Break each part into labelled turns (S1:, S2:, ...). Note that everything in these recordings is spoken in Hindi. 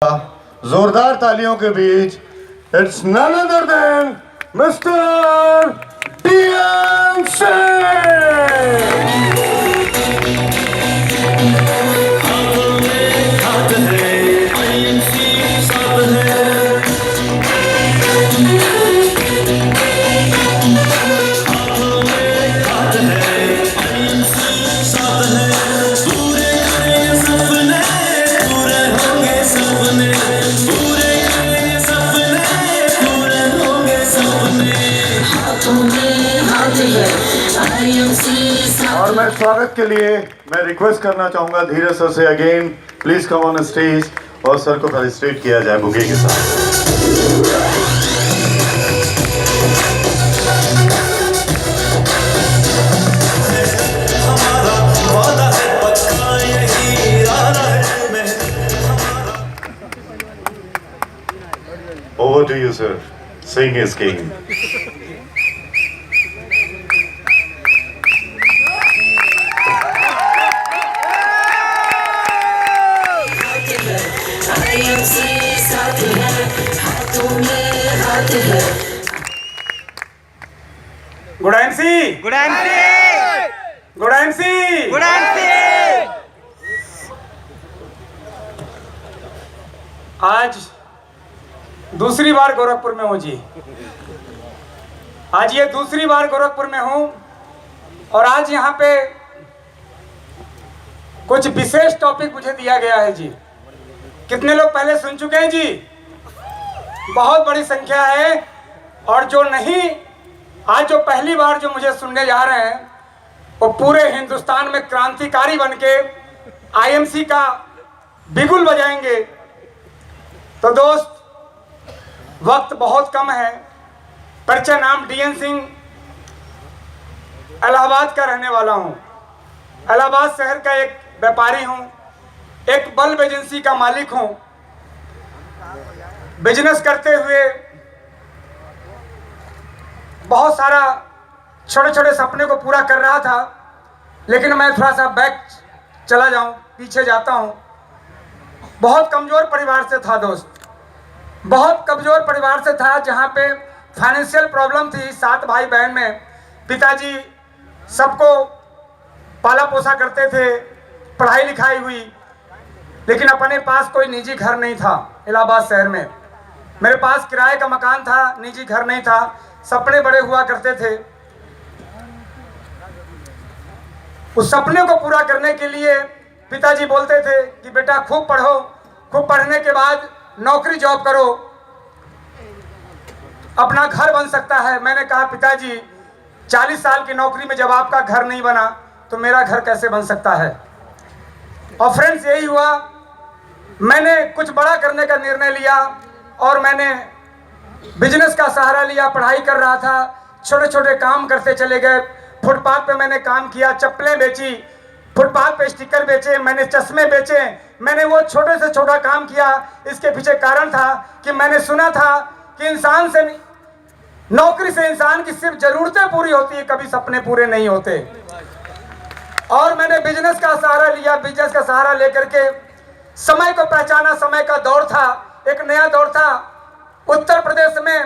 S1: जोरदार तालियों के बीच it's none other than mister DN और मैं स्वागत के लिए मैं रिक्वेस्ट करना चाहूंगा धीरज सर से again please come on stage और सर को फेलिसिटेट किया जाए बुके के साथ। Over to you, sir. Sing is king.
S2: Good MC,
S3: good MC,
S2: good MC,
S3: good MC.
S2: आज दूसरी बार गोरखपुर में हूँ जी। आज ये दूसरी बार गोरखपुर में हूँ और आज यहाँ पे कुछ विशेष टॉपिक मुझे दिया गया है जी। कितने लोग पहले सुन चुके हैं जी? बहुत बड़ी संख्या है। और जो नहीं, आज जो पहली बार जो मुझे सुनने जा रहे हैं वो पूरे हिंदुस्तान में क्रांतिकारी बनके आईएमसी का बिगुल बजाएंगे। तो दोस्त, वक्त बहुत कम है। परिचय, नाम डीएन सिंह, इलाहाबाद का रहने वाला हूँ। इलाहाबाद शहर का एक व्यापारी हूँ, एक बल्ब एजेंसी का मालिक हूँ। बिजनेस करते हुए बहुत सारा छोटे छोटे सपने को पूरा कर रहा था, लेकिन मैं थोड़ा सा बैक चला जाऊं, पीछे जाता हूं। बहुत कमज़ोर परिवार से था दोस्त, बहुत कमज़ोर परिवार से था, जहां पे फाइनेंशियल प्रॉब्लम थी। 7 भाई बहन में पिताजी सबको पाला पोसा करते थे, पढ़ाई लिखाई हुई, लेकिन अपने पास कोई निजी घर नहीं था। इलाहाबाद शहर में मेरे पास किराए का मकान था, निजी घर नहीं था। सपने बड़े हुआ करते थे। उस सपने को पूरा करने के लिए पिताजी बोलते थे कि बेटा खूब पढ़ो, खूब पढ़ने के बाद नौकरी जॉब करो, अपना घर बन सकता है। मैंने कहा पिताजी 40 साल की नौकरी में जब आपका घर नहीं बना तो मेरा घर कैसे बन सकता है। और फ्रेंड्स, यही हुआ। मैंने कुछ बड़ा करने का निर्णय लिया और मैंने बिजनेस का सहारा लिया। पढ़ाई कर रहा था, छोटे छोटे काम करते चले गए। फुटपाथ पे मैंने काम किया, चप्पलें बेची, फुटपाथ पे स्टिकर बेचे, मैंने चश्मे बेचे। मैंने वो छोटे से छोटा काम किया। इसके पीछे कारण था कि मैंने सुना था कि इंसान से, नौकरी से इंसान की सिर्फ जरूरतें पूरी होती है, कभी सपने पूरे नहीं होते। और मैंने बिजनेस का सहारा लिया। बिजनेस का सहारा लेकर के समय को पहचाना। समय का दौर था, एक नया दौर था। उत्तर प्रदेश में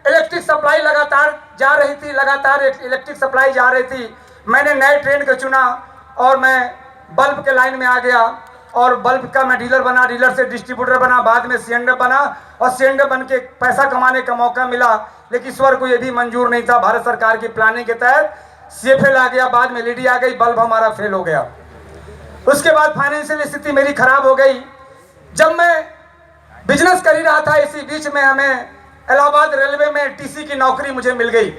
S2: इलेक्ट्रिक सप्लाई लगातार जा रही थी, लगातार इलेक्ट्रिक सप्लाई जा रही थी। मैंने नए ट्रेंड को चुना और मैं बल्ब के लाइन में आ गया और बल्ब का मैं डीलर बना, डीलर से डिस्ट्रीब्यूटर बना, बाद में सीएनडीओ बना और सीएनडीओ बन के पैसा कमाने का मौका मिला। लेकिन ईश्वर को ये भी मंजूर नहीं था। भारत सरकार की प्लानिंग के तहत सीएफएल आ गया, बाद में लीडी आ गई, बल्ब हमारा फेल हो गया। उसके बाद फाइनेंशियल स्थिति मेरी खराब हो गई। जब मैं बिजनेस कर ही रहा था, इसी बीच में हमें इलाहाबाद रेलवे में टीसी की नौकरी मुझे मिल गई।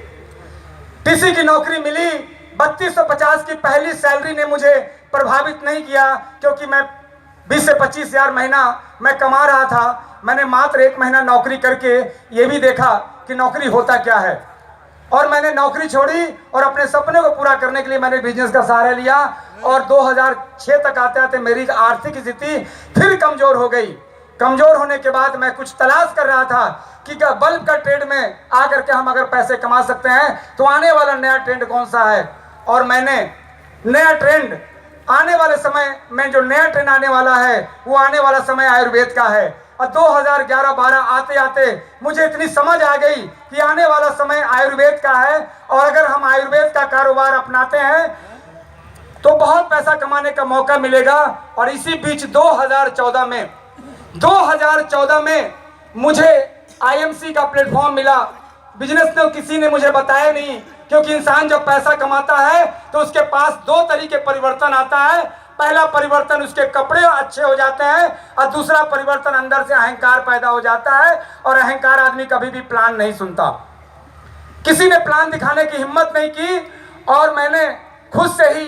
S2: टीसी की नौकरी मिली। 3250 की पहली सैलरी ने मुझे प्रभावित नहीं किया, क्योंकि मैं 20 से 25 हज़ार महीना मैं कमा रहा था। मैंने मात्र 1 महीना नौकरी करके ये भी देखा कि नौकरी होता क्या है, और मैंने नौकरी छोड़ी और अपने सपने को पूरा करने के लिए मैंने बिजनेस का सहारा लिया। और 2006 तक आते आते मेरी आर्थिक स्थिति फिर कमजोर हो गई। कमजोर होने के बाद मैं कुछ तलाश कर रहा था कि क्या बल्ब का ट्रेंड में आकर के हम अगर पैसे कमा सकते हैं तो आने वाला नया ट्रेंड कौन सा है। और मैंने नया ट्रेंड आने वाले समय में, जो नया ट्रेंड आने वाला है वो आने वाला समय आयुर्वेद का है। और 2011-12 आते आते मुझे इतनी समझ आ गई कि आने वाला समय आयुर्वेद का है, और अगर हम आयुर्वेद का कारोबार अपनाते हैं तो बहुत पैसा कमाने का मौका मिलेगा। और इसी बीच 2014 में मुझे आईएमसी का प्लेटफॉर्म मिला। बिजनेस में किसी ने मुझे बताया नहीं, क्योंकि इंसान जब पैसा कमाता है तो उसके पास दो तरीके परिवर्तन आता है। पहला परिवर्तन, उसके कपड़े अच्छे हो जाते हैं, और दूसरा परिवर्तन अंदर से अहंकार पैदा हो जाता है। और अहंकार आदमी कभी भी प्लान नहीं सुनता। किसी ने प्लान दिखाने की हिम्मत नहीं की, और मैंने खुद से ही,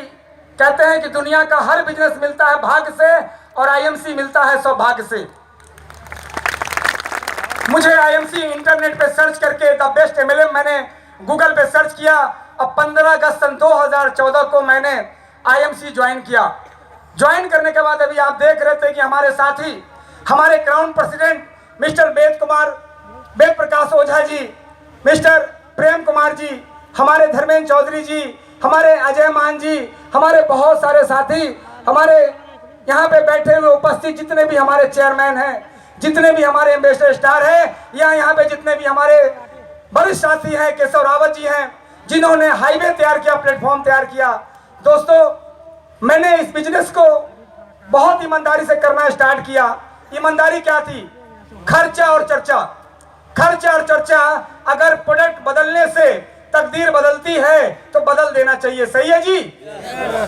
S2: कहते हैं कि दुनिया का हर बिजनेस मिलता है भाग्य से, और आईएमसी मिलता है सौभाग्य से। मुझे आईएमसी इंटरनेट पे सर्च करके द बेस्ट एमएलएम मैंने गूगल पे सर्च किया, और 15 अगस्त सन 2014 को मैंने आईएमसी ज्वाइन किया। ज्वाइन करने के बाद अभी आप देख रहे थे कि हमारे साथी, हमारे crown president mister Ved Prakash Ojha ji, mister Prem Kumar ji, हमारे धर्मेंद्र चौधरी जी, हमारे अजय मान जी, हमारे बहुत सारे साथी, हमारे यहाँ पे बैठे हुए उपस्थित जितने भी हमारे चेयरमैन हैं, जितने भी हमारे एम्बेसडर स्टार हैं, या यहाँ पे जितने भी हमारे वरिष्ठ साथी हैं, केशव रावत जी हैं, जिन्होंने हाईवे तैयार किया, प्लेटफॉर्म तैयार किया। दोस्तों, मैंने इस बिजनेस को बहुत ईमानदारी से करना स्टार्ट किया। ईमानदारी क्या थी? खर्चा और चर्चा। खर्चा और चर्चा, अगर प्रोडक्ट बदलने से तकदीर बदलती है तो बदल देना चाहिए। सही है जी?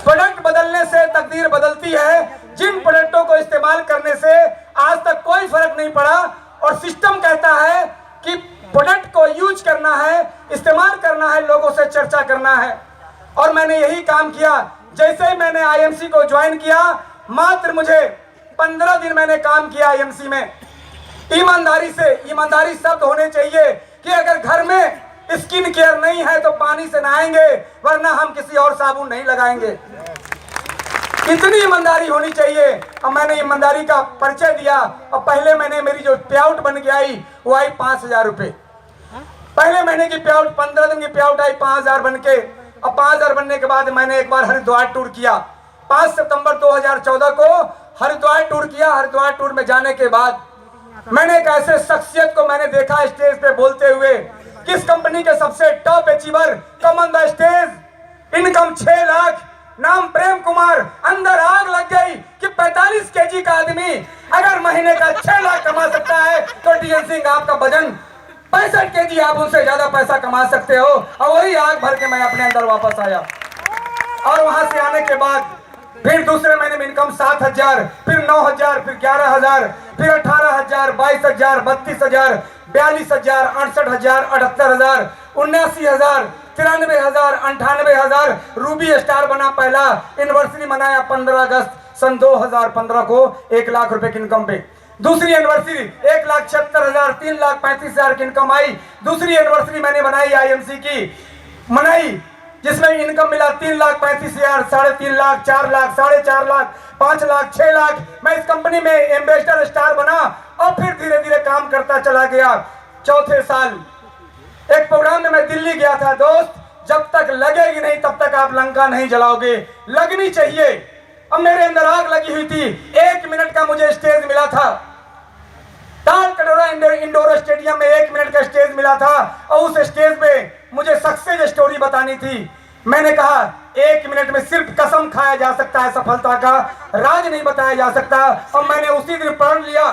S2: प्रोडक्ट बदलने से तकदीर बदलती है। जिन प्रोडक्टों को इस्तेमाल करने से आज तक कोई फर्क नहीं पड़ा, और सिस्टम कहता है कि प्रोडक्ट को यूज करना है, इस्तेमाल करना है, लोगों से चर्चा करना है। और मैंने यही काम किया। जैसे ही मैंने आईएमसी को ज्वाइन किया, मात्र मुझे 15 दिन मैंने काम किया आईएमसी में। ईमानदारी से, ईमानदारी शब्द होने चाहिए कि अगर घर में स्किन केयर नहीं है तो पानी से नहाएंगे, वरना हम किसी और साबुन नहीं लगाएंगे। इतनी ईमानदारी होनी चाहिए। अब मैंने ईमानदारी का परिचय दिया। और पहले मैंने, मेरी जो पे आउट बन के आई वो आई 5,000 रुपये। पहले महीने की पे आउट, 15 दिन की पे आउट आई 5,000 बन के। अब 5,000 बनने के बाद मैंने एक बार हरिद्वार टूर किया। 5 सितंबर 2014 को हरिद्वार टूर किया। हरिद्वार टूर में जाने के बाद मैंने एक ऐसे शख्सियत को मैंने देखा स्टेज पे बोलते हुए, किस कंपनी के सबसे top achiever come on the stage, income 6 lakh, नाम प्रेम कुमार। अंदर आग लग गई कि 45 केजी का आदमी अगर महीने का 6 लाख कमा सकता है तो डीएन सिंह आपका वजन 65 केजी, आप उनसे ज्यादा पैसा कमा सकते हो। और वही आग भर के मैं अपने अंदर वापस आया। और वहां से आने के बाद फिर दूसरे महीने में इनकम 7,000, फिर 9,000, फिर 11,000, फिर 18,000, 22,000, 32,000, 42,000, 68,000, 78,000, 79,000, 93,000, 98,000। रूबी स्टार बना। पहला एनिवर्सरी मनाया 15 अगस्त सन 2015 को 1 लाख रुपए की इनकम पे। दूसरी एनिवर्सरी 1,76,000, 3,35,000 की इनकम आई। दूसरी एनिवर्सरी मैंने बनाई आईएमसी की, मनाई, जिसमें इनकम मिला 3,35,000, 3.5 लाख, 4 लाख, 4.5 लाख, 5 लाख, 6 लाख। मैं इस कंपनी में एम्बेसडर स्टार बना, और फिर धीरे धीरे काम करता चला गया। चौथे साल एक प्रोग्राम में मैं दिल्ली गया था। दोस्त, जब तक लगेगी नहीं तब तक आप लंका नहीं जलाओगे, लगनी चाहिए। अब मेरे अंदर आग लगी हुई थी। 1 मिनट का मुझे स्टेज मिला था, ताल कटोरा इंडोर स्टेडियम में 1 मिनट का स्टेज मिला था, और उस स्टेज पे मुझे सक्सेस स्टोरी बतानी थी। मैंने कहा 1 मिनट में सिर्फ कसम खाया जा सकता है, सफलता का राज नहीं बताया जा सकता। और मैंने उसी दिन प्रण लिया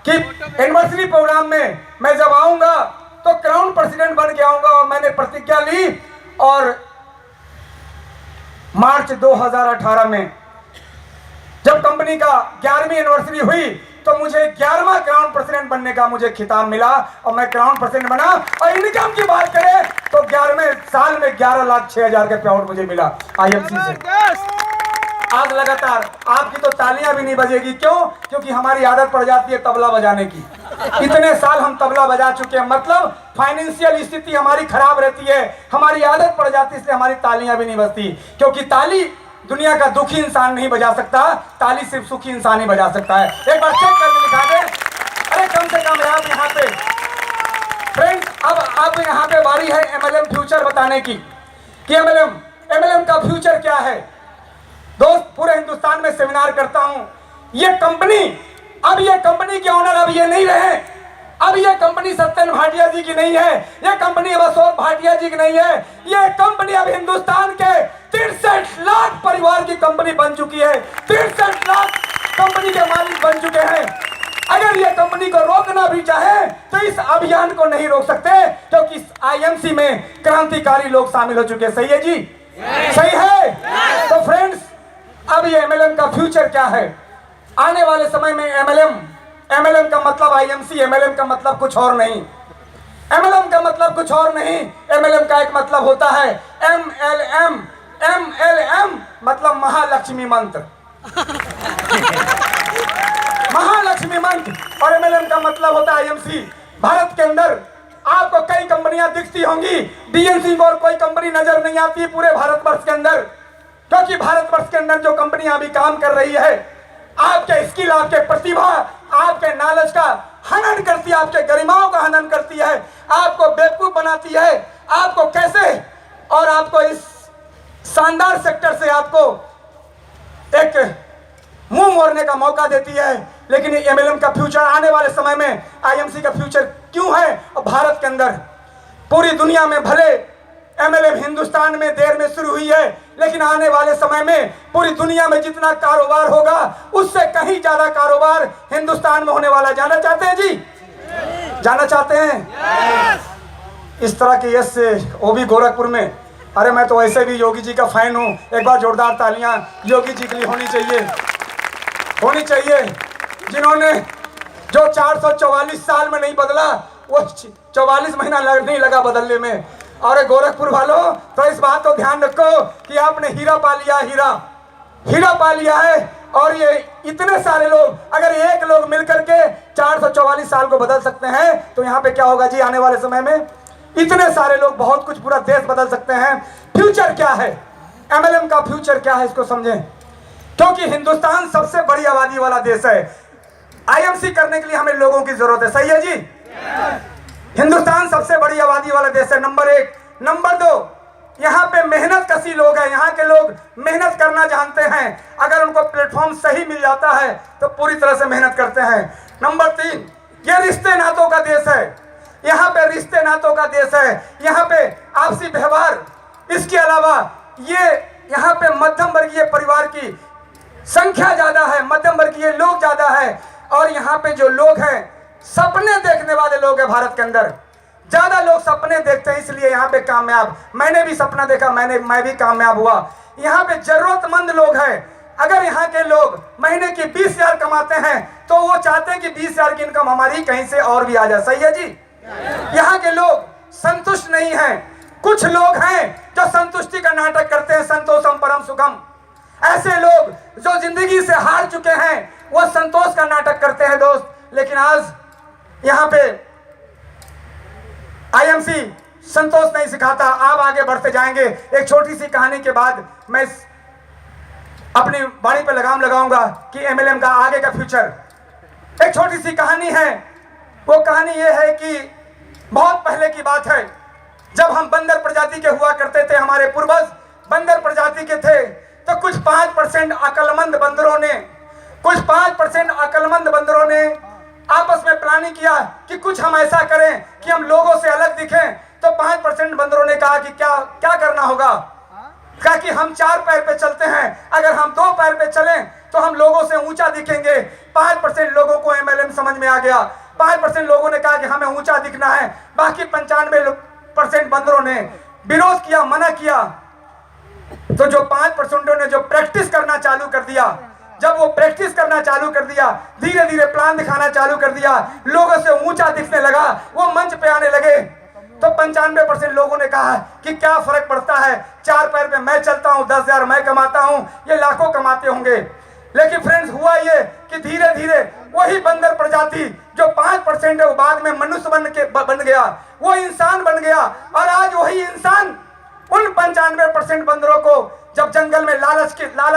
S2: कि एनिवर्सरी प्रोग्राम में मैं जब आऊंगा तो क्राउन प्रेसिडेंट बन के आऊंगा। और मैंने प्रतिज्ञा ली, और मार्च 2018 में जब कंपनी का 11वीं एनिवर्सरी हुई तो मुझे 11वां क्राउन प्रेसिडेंट बनने का मुझे खिताब मिला, और मैं क्राउन प्रेसिडेंट बना। और इनकम की बात करें तो 11वें साल में 11,06,000 के पे आउट मुझे मिला आईएमसी से। आज लगातार आपकी तो तालियां भी नहीं बजेगी। क्यों? क्योंकि हमारी आदत पड़ जाती है तबला बजाने की। इतने साल हम तबला बजा चुके हैं, मतलब फाइनेंशियल स्थिति हमारी खराब रहती है, हमारी आदत पड़ जाती है, इसलिए हमारी तालियां भी नहीं बजती। क्योंकि ताली दुनिया का दुखी इंसान नहीं बजा सकता, ताली सिर्फ सुखी इंसान ही बजा सकता है। एक बार चेक करके दिखा दे। अरे कम से कम आप यहाँ पे फ्रेंड्स, अब यहाँ पे बारी है एमएलएम फ्यूचर बताने की कि एमएलएम का फ्यूचर क्या है। दोस्त, पूरे हिंदुस्तान में सेमिनार करता हूं। ये कंपनी अब ये कंपनी के ओनर अब ये नहीं रहे, अब ये कंपनी सत्यन भाटिया जी की नहीं है, ये कंपनी अब अशोक भाटिया जी की नहीं है, ये कंपनी अब हिंदुस्तान के 63 लाख परिवार की कंपनी बन चुकी है। 63 लाख कंपनी के मालिक बन चुके हैं। अगर ये कंपनी को रोकना भी चाहे तो इस अभियान को नहीं रोक सकते, क्योंकि इस आईएमसी में क्रांतिकारी लोग शामिल हो चुके हैं। सही है जी? सही है। तो फ्रेंड्स, अब ये एमएलएम का फ्यूचर क्या है? आने वाले समय में एमएलएम का मतलब आईएमसी, एमएलएम का मतलब कुछ और नहीं, एमएलएम का मतलब कुछ और नहीं। एमएलएम का एक मतलब होता है एमएलएम, एमएलएम मतलब महालक्ष्मी मंत्र, महालक्ष्मी मंत्र। और एमएलएम का मतलब होता है आईएमसी। भारत के अंदर आपको कई कंपनियां दिखती होंगी, डीएनसी को और कोई कंपनी नजर नहीं आती पूरे भारतवर्ष के अंदर, क्योंकि भारतवर्ष के अंदर जो कंपनियां अभी काम कर रही है, आपके स्किल, आपके प्रतिभा, आपके नॉलेज का हनन करती है, आपके गरिमाओं का हनन करती है, आपको बेवकूफ बनाती है, आपको कैसे, और आपको इस शानदार सेक्टर से आपको एक मुंह मोड़ने का मौका देती है। लेकिन एमएलएम का फ्यूचर आने वाले समय में, आईएमसी का फ्यूचर क्यों है? और भारत के अंदर, पूरी दुनिया में भले एमएलएम हिंदुस्तान में देर में शुरू हुई है, लेकिन आने वाले समय में पूरी दुनिया में जितना कारोबार होगा उससे कहीं ज्यादा कारोबार हिंदुस्तान में होने वाला। जाना चाहते हैं जी? जाना चाहते हैं? इस तरह के यश से वो भी गोरखपुर में, अरे मैं तो वैसे भी योगी जी का फैन हूँ। एक बार जोरदार तालियां योगी जी के लिए होनी चाहिए, होनी चाहिए, जिन्होंने जो 444 साल में नहीं बदला, वो 44 महीना नहीं लगा बदलने में। और गोरखपुर वालों, तो इस बात को ध्यान रखो कि आपने हीरा पा लिया, हीरा पा लिया है। और ये इतने सारे लोग, अगर एक लोग मिलकर के 444 साल को बदल सकते हैं, तो यहाँ पे क्या होगा जी आने वाले समय में? इतने सारे लोग, बहुत कुछ, पूरा देश बदल सकते हैं। फ्यूचर क्या है? एमएलएम का फ्यूचर क्या है, इसको समझें। क्योंकि हिंदुस्तान सबसे बड़ी आबादी वाला देश है, आईएमसी करने के लिए हमें लोगों की जरूरत है। सही है जी? हिंदुस्तान सबसे बड़ी आबादी वाला देश है, नंबर 1। नंबर 2, यहाँ पे मेहनत कसी लोग हैं, यहाँ के लोग मेहनत करना जानते हैं। अगर उनको प्लेटफॉर्म सही मिल जाता है तो पूरी तरह से मेहनत करते हैं। नंबर 3, ये रिश्ते नातों का देश है, यहाँ पे रिश्ते नातों का देश है, यहाँ पे आपसी व्यवहार। इसके अलावा ये यहाँ पे मध्यम वर्गीय परिवार की संख्या ज्यादा है, मध्यम वर्गीय लोग ज्यादा है। और यहाँ पे जो लोग हैं, सपने देखने वाले लोग हैं। भारत के अंदर ज्यादा लोग सपने देखते हैं, इसलिए यहाँ पे कामयाब। मैंने भी सपना देखा, मैं भी कामयाब हुआ। यहाँ पे जरूरतमंद लोग हैं। अगर यहाँ के लोग महीने की 20,000 कमाते हैं, तो वो चाहते हैं कि 20,000 की इनकम हमारी कहीं से और भी आ जाए। सही है जी? यहाँ के लोग संतुष्ट नहीं हैं। कुछ लोग हैं जो संतुष्टि का नाटक करते हैं, संतोषम परम सुखम। ऐसे लोग जो जिंदगी से हार चुके हैं, वो संतोष का नाटक करते हैं दोस्त। लेकिन आज यहाँ पे आईएमसी संतोष नहीं सिखाता। आप आगे बढ़ते जाएंगे। एक छोटी सी कहानी के बाद मैं अपनी वाणी पे लगाम लगाऊंगा कि एमएलएम का आगे का फ्यूचर। एक छोटी सी कहानी है। वो कहानी ये है कि बहुत पहले की बात है, जब हम बंदर प्रजाति के हुआ करते थे, हमारे पूर्वज बंदर प्रजाति के थे, तो कुछ 5% अक्लमंद बंदरों ने आपस में प्लानिंग किया कि कुछ हम ऐसा करें कि हम लोगों से अलग दिखें। तो 5% बंदरों ने कहा कि क्या करना होगा? कहा कि हम 4 पैर पे चलते हैं, अगर हम 2 पैर पे चलें तो हम लोगों से ऊंचा दिखेंगे। 5% लोगों को एमएलएम समझ में आ गया। 5% लोगों ने कहा कि हमें ऊंचा दिखना है। बाकी 95% बंदरों ने विरोध किया, मना किया। तो जो 5% ने जो प्रैक्टिस करना चालू कर दिया, जब वो प्रैक्टिस करना चालू कर दिया, धीरे धीरे प्लान दिखाना चालू कर दिया, लोगों से ऊंचा दिखने लगा, वो मंच पे आने लगे, तो 95% लोगों ने कहा कि क्या फर्क पड़ता है, 4 पैर पे मैं चलता हूं, 10,000 मैं कमाता हूं, ये लाखों कमाते होंगे। लेकिन फ्रेंड्स, हुआ ये कि धीरे धीरे वही बंदर प्रजाति जो 5% है, वो बाद में मनुष्य बन गया, वो इंसान बन गया। और आज वही इंसान उन 95% बंदरों को जब जंगल में लालच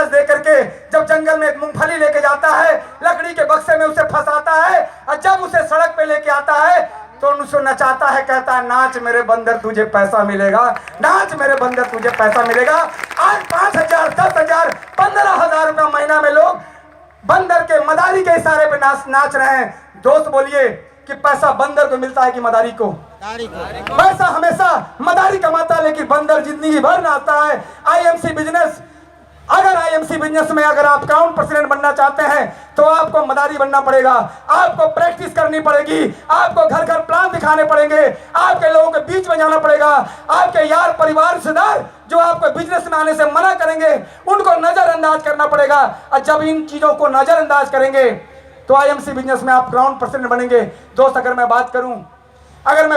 S2: दे करके, जब जंगल में एक मूंगफली लेके जाता है, लकड़ी के बक्से में उसे फंसाता है, और जब उसे सड़क पे लेके आता है तो उसे नचाता है, कहता है नाच मेरे बंदर तुझे पैसा मिलेगा, नाच मेरे बंदर तुझे पैसा मिलेगा। आज 5,000, 10,000, 15,000 रुपया महीना में लोग बंदर के मदारी के इशारे पे नाच रहे हैं। दोस्त बोलिए कि पैसा बंदर को मिलता है कि मदारी को? पैसा हमेशा मदारी कमाता है, लेकिन बंदर जिंदगी भर नाचता है। आईएमसी बिजनेस, अगर आईएमसी बिजनेस में अगर आप क्राउन प्रेसिडेंट बनना चाहते हैं तो आपको मदारी बनना पड़ेगा, आपको प्रैक्टिस करनी पड़ेगी, आपको घर घर प्लान दिखाने पड़ेंगे, आपके लोगों के बीच में जाना पड़ेगा, आपके यार परिवार रिश्तेदार जो आपको बिजनेस में आने से मना करेंगे उनको नजरअंदाज करना पड़ेगा। और जब इन चीजों को नजरअंदाज करेंगे तो आईएमसी बिजनेस में आप क्राउन प्रेसिडेंट बनेंगे। दोस्त अगर मैं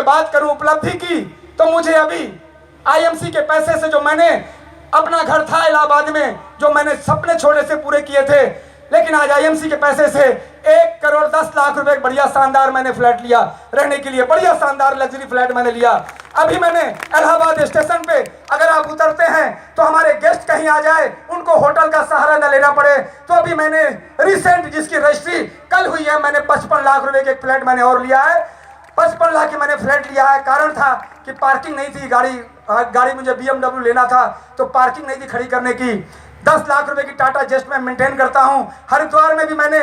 S2: बात करूं उपलब्धि की, तो मुझे अभी आईएमसी के पैसे से जो मैंने अपना घर था इलाहाबाद में, जो मैंने सपने छोटे से पूरे किए थे, लेकिन आज आईएमसी के पैसे से 1 करोड़ 10 लाख रुपए बढ़िया शानदार मैंने फ्लैट लिया रहने के लिए, बढ़िया शानदार लग्जरी फ्लैट मैंने लिया। अभी मैंने इलाहाबाद स्टेशन पे अगर आप उतरते हैं तो हमारे गेस्ट कहीं आ जाए उनको होटल का सहारा न लेना पड़े, तो अभी मैंने रिसेंट जिसकी रजिस्ट्री कल हुई है, मैंने 55 लाख रुपए का एक फ्लैट मैंने और लिया है। 55 लाख की मैंने फ्लैट लिया है, कारण था कि पार्किंग नहीं थी, गाड़ी मुझे BMW लेना था तो पार्किंग नहीं थी खड़ी करने की। 10 लाख रुपए की टाटा जेस्ट में मेंटेन करता हूं। हरिद्वार में भी मैंने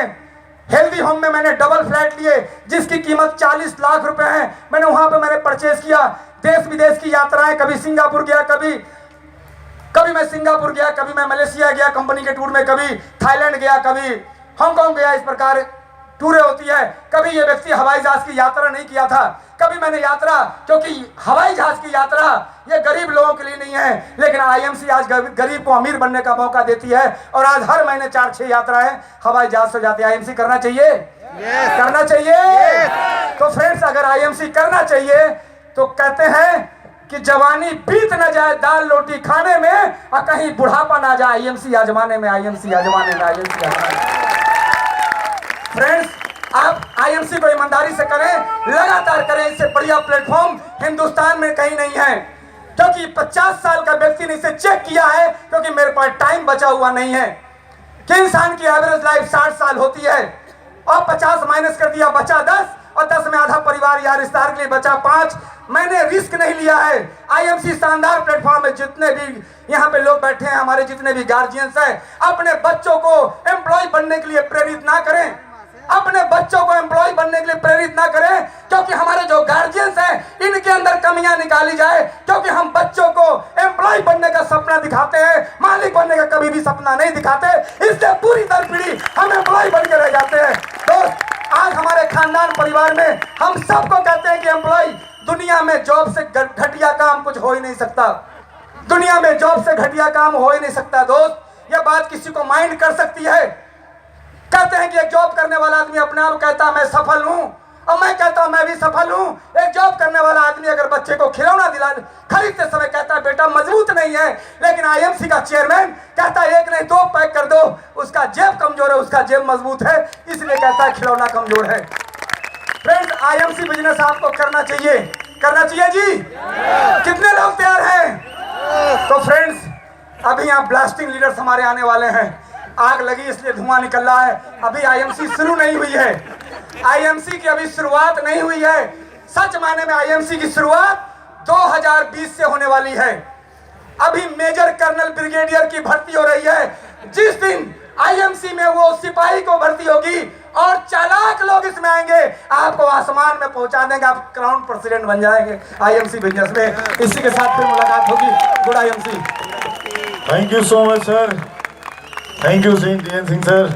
S2: हेल्दी होम में मैंने डबल फ्लैट लिए जिसकी कीमत 40 लाख रुपए है, मैंने वहां पे मैंने परचेज किया। देश विदेश की यात्राएं, कभी सिंगापुर गया, कभी मैं सिंगापुर गया, कभी मैं मलेशिया गया कंपनी के टूर में, कभी थाईलैंड गया, कभी हांगकांग गया, इस प्रकार टूरें होती है। कभी ये व्यक्ति हवाई जहाज की यात्रा नहीं किया था, कभी मैंने यात्रा, क्योंकि हवाई जहाज की यात्रा ये गरीब लोगों के लिए नहीं है, लेकिन आईएमसी आज गरीब को अमीर बनने का मौका देती है और आज हर महीने 4-6 यात्राएं हवाई जहाज से जाती है। आईएमसी करना चाहिए? करना चाहिए। तो फ्रेंड्स, अगर आईएमसी करना चाहिए तो कहते हैं कि जवानी बीत न जाए दाल रोटी खाने में और कहीं बुढ़ापा ना जाए आईएमसी आजमाने में, आईएमसी आजमाने में, आईएमसी आजमाने में। फ्रेंड्स, आप आईएमसी को ईमानदारी से करें, लगातार करें, इससे बढ़िया प्लेटफॉर्म हिंदुस्तान में कहीं नहीं है। क्योंकि 50 साल का व्यक्ति ने इसे चेक किया है, क्योंकि मेरे पास टाइम बचा हुआ नहीं है कि इंसान की एवरेज लाइफ 60 साल होती है और 50 माइनस कर दिया, बचा 10 और 10 में आधा परिवार या रिश्तेदार के लिए बचा 5। मैंने रिस्क नहीं लिया है। आईएमसी शानदार प्लेटफॉर्म है। जितने भी यहाँ पे लोग बैठे हैं, हमारे जितने भी गार्जियंस हैं, अपने बच्चों को एम्प्लॉय बनने के लिए प्रेरित ना करें, अपने बच्चों को एम्प्लॉय बनने के लिए प्रेरित ना करें, क्योंकि हमारे जो गार्जियंस हैं इनके अंदर कमियां निकाली जाए, क्योंकि हम बच्चों को एम्प्लॉय बनने का सपना दिखाते हैं, मालिक बनने का कभी भी सपना नहीं दिखाते, इससे पूरी दर पीढ़ी हम एम्प्लॉय बन के रह जाते हैं। दोस्त, आज हमारे खानदान परिवार में हम सबको कहते हैं कि एम्प्लॉय, दुनिया में जॉब से घटिया काम कुछ हो ही नहीं सकता, दुनिया में जॉब से घटिया काम हो ही नहीं सकता। दोस्त, यह बात किसी को माइंड कर सकती है। कहते हैं कि एक जॉब करने वाला आदमी अपने आप कहता मैं सफल हूं, और मैं कहता हूं मैं भी सफल हूं। एक जॉब करने वाला आदमी अगर बच्चे को खिलौना खरीदते समय कहता है बेटा मजबूत नहीं है, लेकिन आईएमसी का चेयरमैन कहता है 1 नहीं 2 पैक कर दो, उसका जेब कमजोर है, उसका जेब मजबूत है, इसलिए कहता है खिलौना कमजोर है। फ्रेंड्स, आईएमसी बिजनेस आपको करना चाहिए, करना चाहिए जी। कितने लोग तैयार हैं? तो फ्रेंड्स, अभी यहाँ ब्लास्टिंग लीडर्स हमारे आने वाले हैं। आग लगी इसलिए धुआं निकल रहा है, अभी आईएमसी शुरू नहीं हुई है, आईएमसी की अभी शुरुआत नहीं हुई है। सच मायने में आईएमसी की शुरुआत 2020 से होने वाली है। अभी मेजर कर्नल ब्रिगेडियर की भर्ती हो रही है। जिस दिन आईएमसी में वो सिपाही को भर्ती होगी और चालाक लोग इसमें आएंगे, आपको आसमान में पहुंचा देंगे, आप क्राउन प्रेसिडेंट बन जाएंगे आईएमसी बिजनेस में। इसी के साथ फिर मुलाकात होगी। Good IMC.
S1: Thank you so much sir, thank you DN Singh sir.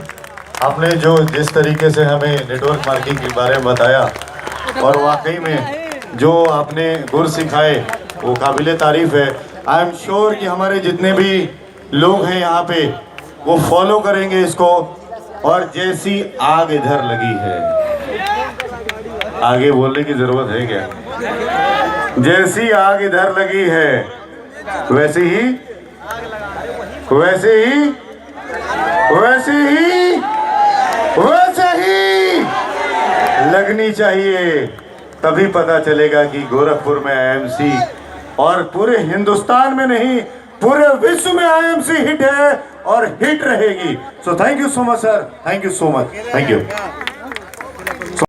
S1: आपने जो जिस तरीके से हमें नेटवर्क मार्केटिंग के बारे में बताया और वाकई में जो आपने गुर सिखाए वो काबिले तारीफ है। आई एम श्योर कि हमारे जितने भी लोग हैं यहाँ पे वो फॉलो करेंगे इसको। और जैसी आग इधर लगी है, आगे बोलने की जरूरत है क्या? जैसी आग इधर लगी है वैसे ही लगनी चाहिए। तभी पता चलेगा कि गोरखपुर में आईएमसी और पूरे हिंदुस्तान में नहीं पूरे विश्व में आईएमसी हिट है और हिट रहेगी। So thank you so much sir, thank you so much, thank you.